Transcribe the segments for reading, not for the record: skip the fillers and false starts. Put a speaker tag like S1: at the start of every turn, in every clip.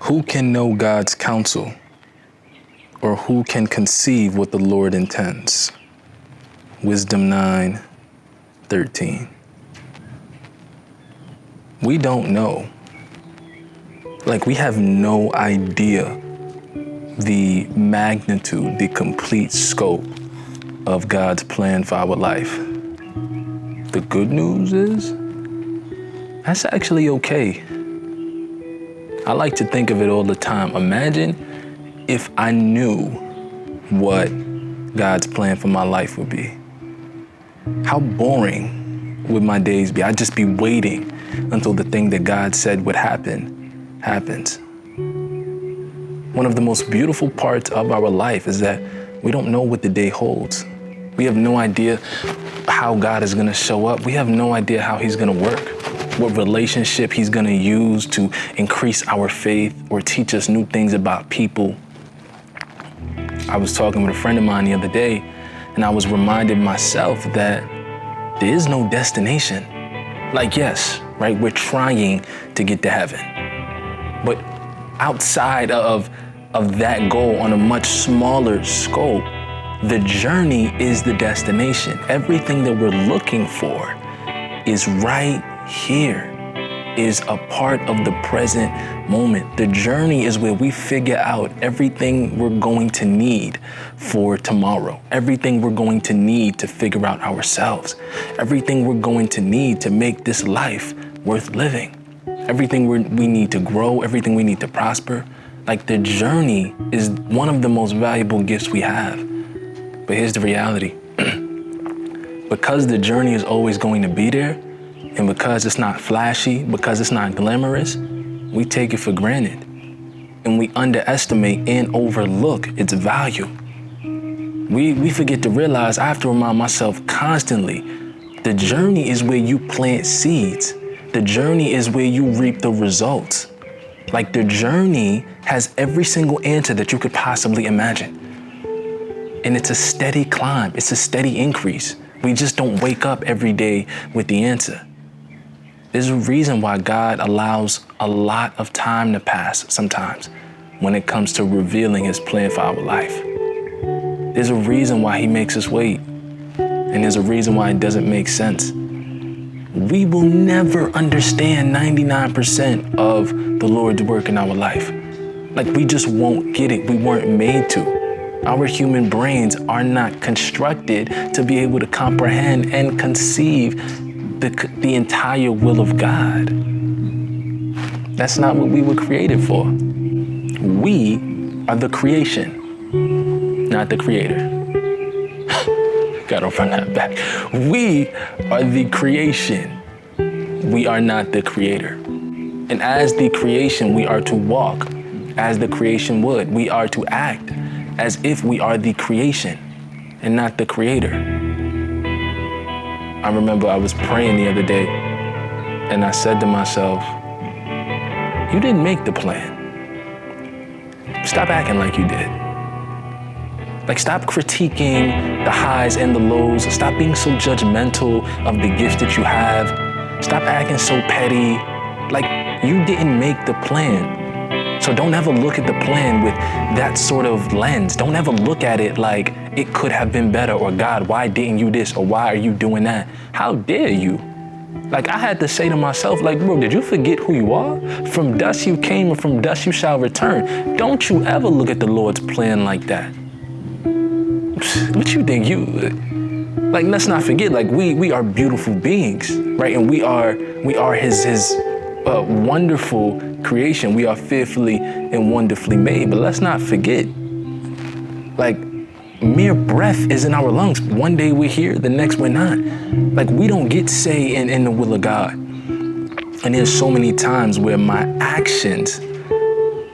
S1: Who can know God's counsel? Or who can conceive what the Lord intends? Wisdom 9:13. We don't know. Like, we have no idea the magnitude, the complete scope of God's plan for our life. The good news is, that's actually okay. I like to think of it all the time. Imagine if I knew what God's plan for my life would be. How boring would my days be? I'd just be waiting until the thing that God said would happen happens. One of the most beautiful parts of our life is that we don't know what the day holds. We have no idea how God is gonna show up. We have no idea how he's gonna work, what relationship he's gonna use to increase our faith or teach us new things about people. I was talking with a friend of mine the other day, and I was reminded myself that there is no destination. Like, yes, right, we're trying to get to heaven. But outside of that goal, on a much smaller scope, the journey is the destination. Everything that we're looking for is right here, is a part of the present moment. The journey is where we figure out everything we're going to need for tomorrow, everything we're going to need to figure out ourselves, everything we're going to need to make this life worth living, everything we need to grow, everything we need to prosper. Like, the journey is one of the most valuable gifts we have. But here's the reality. Because the journey is always going to be there, and because it's not flashy, because it's not glamorous, we take it for granted. And we underestimate and overlook its value. We forget to realize, I have to remind myself constantly, the journey is where you plant seeds. The journey is where you reap the results. Like, the journey has every single answer that you could possibly imagine. And it's a steady climb. It's a steady increase. We just don't wake up every day with the answer. There's a reason why God allows a lot of time to pass sometimes when it comes to revealing his plan for our life. There's a reason why he makes us wait. And there's a reason why it doesn't make sense. We will never understand 99% of the Lord's work in our life. Like, we just won't get it. We weren't made to. Our human brains are not constructed to be able to comprehend and conceive the entire will of God. That's not what we were created for. We are the creation, not the creator. Gotta run that back. We are the creation. We are not the creator. And as the creation, we are to walk as the creation would. We are to act as if we are the creation and not the creator. I remember I was praying the other day, and I said to myself, you didn't make the plan. Stop acting like you did. Like, stop critiquing the highs and the lows. Stop being so judgmental of the gifts that you have. Stop acting so petty. Like, you didn't make the plan. So don't ever look at the plan with that sort of lens. Don't ever look at it like it could have been better, or God, why didn't you this, or why are you doing that? How dare you? Like, I had to say to myself, like, bro, did you forget who you are? From dust you came, and from dust you shall return. Don't you ever look at the Lord's plan like that. What you think like, let's not forget, like, we are beautiful beings, right? And we are his wonderful creation. We are fearfully and wonderfully made. But let's not forget, like, mere breath is in our lungs. One day we're here, the next we're not. Like, we don't get say in the will of God. And there's so many times where my actions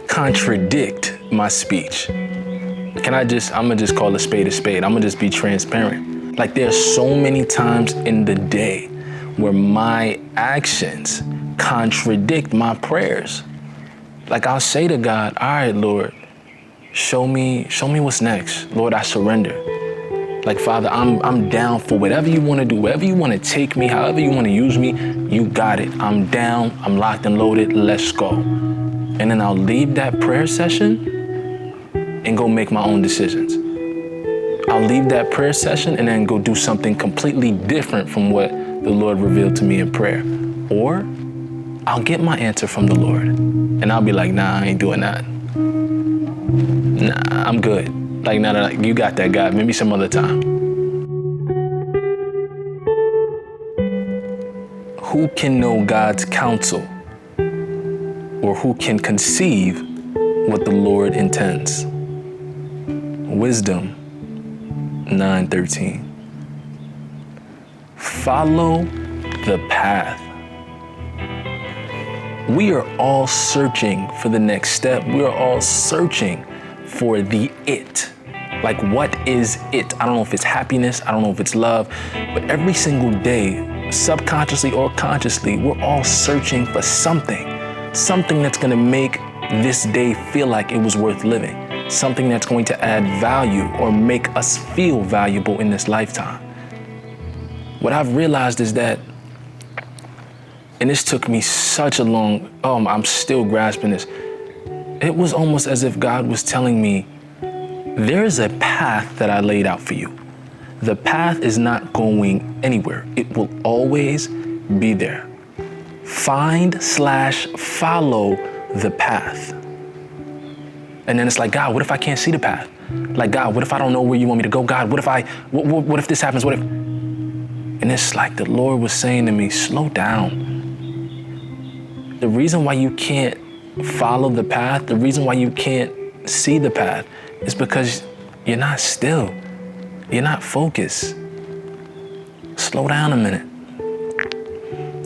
S1: contradict my speech. I'm gonna just call a spade a spade. I'm gonna just be transparent. Like, there's so many times in the day where my actions contradict my prayers. Like, I'll say to God, all right, Lord, show me what's next. Lord, I surrender. Like, Father, I'm down for whatever you want to do, wherever you want to take me, however you want to use me, you got it. I'm down, I'm locked and loaded, let's go. And then I'll leave that prayer session and go make my own decisions. I'll leave that prayer session and then go do something completely different from what the Lord revealed to me in prayer. Or I'll get my answer from the Lord and I'll be like, nah, I ain't doing that. Nah, I'm good. Like, nah, you got that, God. Maybe some other time. Who can know God's counsel? Or who can conceive what the Lord intends? Wisdom 9:13. Follow the path. We are all searching for the next step. We are all searching for the it. Like, what is it? I don't know if it's happiness. I don't know if it's love. But every single day, subconsciously or consciously, we're all searching for something that's going to make this day feel like it was worth living. Something that's going to add value or make us feel valuable in this lifetime. What I've realized is that, and this took me such a long, I'm still grasping this. It was almost as if God was telling me, there's a path that I laid out for you. The path is not going anywhere. It will always be there. Find/follow the path. And then it's like, God, what if I can't see the path? Like, God, what if I don't know where you want me to go? God, what if this happens? What if? And it's like the Lord was saying to me, slow down. The reason why you can't follow the path, the reason why you can't see the path is because you're not still. You're not focused. Slow down a minute.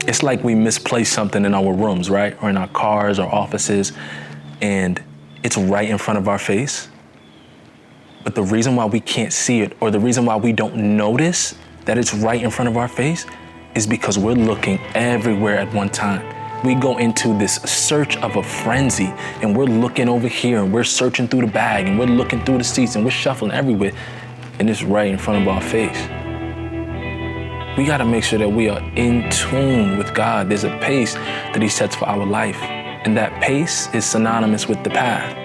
S1: It's like we misplaced something in our rooms, right? Or in our cars or offices, and it's right in front of our face. But the reason why we can't see it, or the reason why we don't notice that it's right in front of our face, is because we're looking everywhere at one time. We go into this search of a frenzy, and we're looking over here, and we're searching through the bag, and we're looking through the seats, and we're shuffling everywhere, and it's right in front of our face. We got to make sure that we are in tune with God. There's a pace that He sets for our life, and that pace is synonymous with the path,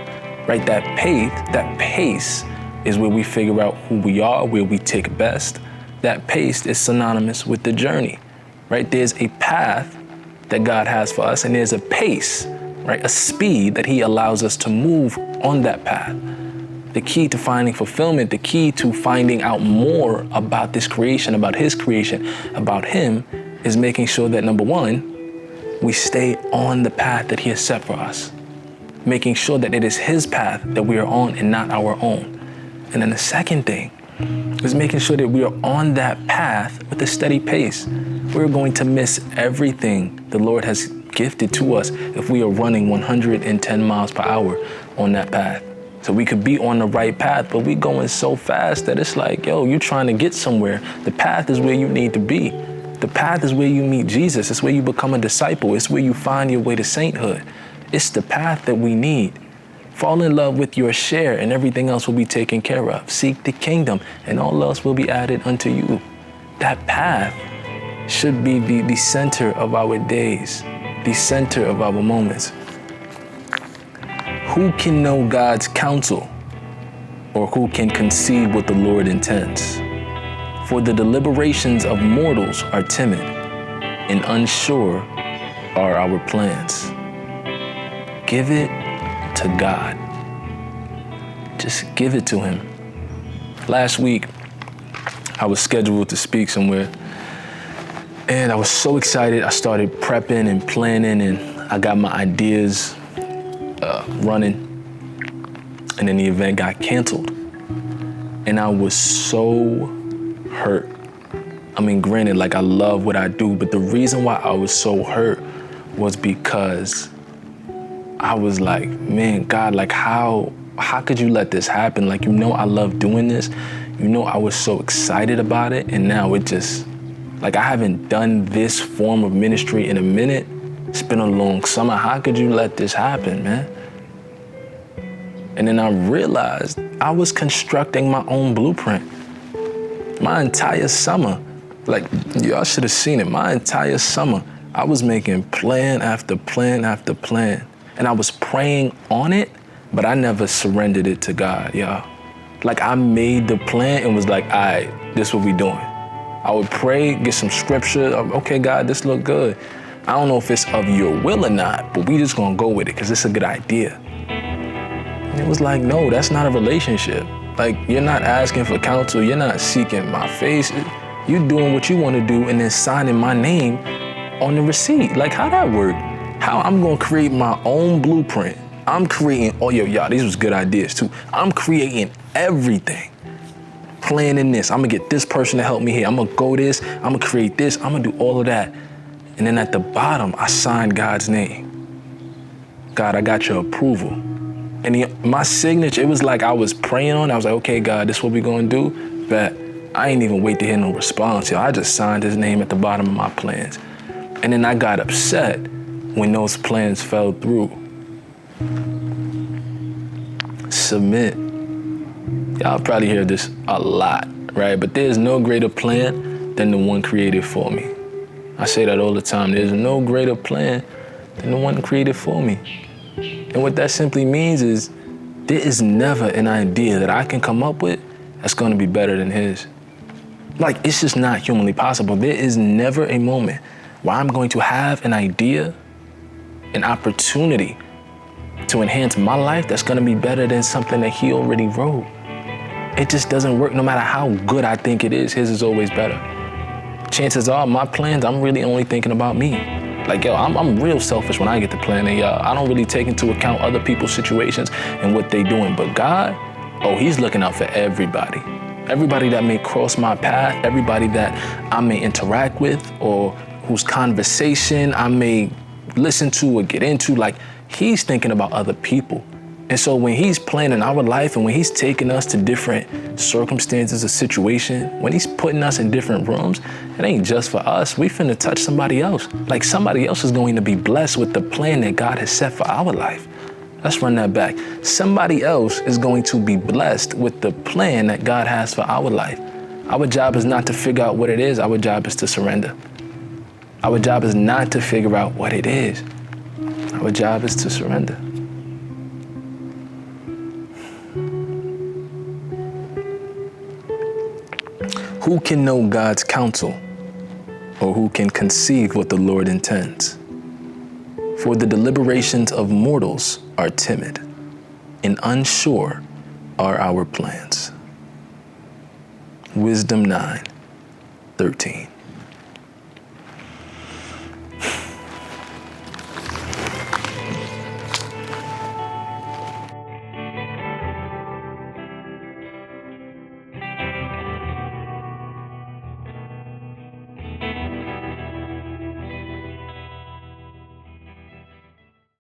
S1: right? That pace is where we figure out who we are, where we take best. That pace is synonymous with the journey, right? There's a path that God has for us, and there's a pace, right? A speed that He allows us to move on that path. The key to finding fulfillment, the key to finding out more about this creation, about His creation, about Him, is making sure that, number one, we stay on the path that He has set for us. Making sure that it is His path that we are on and not our own. And then the second thing is making sure that we are on that path with a steady pace. We're going to miss everything the Lord has gifted to us if we are running 110 miles per hour on that path. So we could be on the right path, but we going so fast that it's like, yo, you're trying to get somewhere. The path is where you need to be. The path is where you meet Jesus. It's where you become a disciple. It's where you find your way to sainthood. It's the path that we need. Fall in love with your share, and everything else will be taken care of. Seek the kingdom, and all else will be added unto you. That path should be the center of our days, the center of our moments. Who can know God's counsel, or who can conceive what the Lord intends? For the deliberations of mortals are timid, and unsure are our plans. Give it to God. Just give it to Him. Last week, I was scheduled to speak somewhere, and I was so excited. I started prepping and planning, and I got my ideas running, and then the event got canceled. And I was so hurt. I mean, granted, like, I love what I do, but the reason why I was so hurt was because I was like, man, God, like, how could you let this happen? Like, you know I love doing this. You know I was so excited about it, and now it just, like, I haven't done this form of ministry in a minute. It's been a long summer. How could you let this happen, man? And then I realized I was constructing my own blueprint. My entire summer, like, y'all should have seen it. My entire summer, I was making plan after plan after plan. And I was praying on it, but I never surrendered it to God, y'all. Like I made the plan and was like, all right, this is what we doing. I would pray, get some scripture. Okay, God, this look good. I don't know if it's of your will or not, but we just gonna go with it because it's a good idea. And it was like, no, that's not a relationship. Like, you're not asking for counsel. You're not seeking my face. You're doing what you want to do and then signing my name on the receipt. Like, how that work? How I'm going to create my own blueprint. I'm creating, oh, y'all, these was good ideas too. I'm creating everything. Planning this. I'm going to get this person to help me here. I'm going to go this. I'm going to create this. I'm going to do all of that. And then at the bottom, I signed God's name. God, I got your approval. And my signature, it was like I was praying on it. I was like, okay, God, this is what we're going to do. But I ain't even wait to hear no response. I just signed his name at the bottom of my plans. And then I got upset when those plans fell through. Submit. Y'all probably hear this a lot, right? But there's no greater plan than the one created for me. I say that all the time. There's no greater plan than the one created for me. And what that simply means is there is never an idea that I can come up with that's going to be better than his. Like, it's just not humanly possible. There is never a moment where I'm going to have an idea, an opportunity to enhance my life that's going to be better than something that he already wrote. It just doesn't work. No matter how good I think it is, his is always better. Chances are my plans, I'm really only thinking about me. Like, yo, I'm real selfish when I get to planning, y'all. I don't really take into account other people's situations and what they doing. But God, oh, he's looking out for everybody. Everybody that may cross my path, everybody that I may interact with or whose conversation I may listen to or get into, like, he's thinking about other people. And so when he's planning our life and when he's taking us to different circumstances or situation, when he's putting us in different rooms, it ain't just for us. We finna touch somebody else. Like, somebody else is going to be blessed with the plan that God has set for our life. Let's run that back. Somebody else is going to be blessed with the plan that God has for our life. Our job is not to figure out what it is. Our job is to surrender. Our job is not to figure out what it is. Our job is to surrender. Who can know God's counsel, or who can conceive what the Lord intends? For the deliberations of mortals are timid, and unsure are our plans. Wisdom 9:13.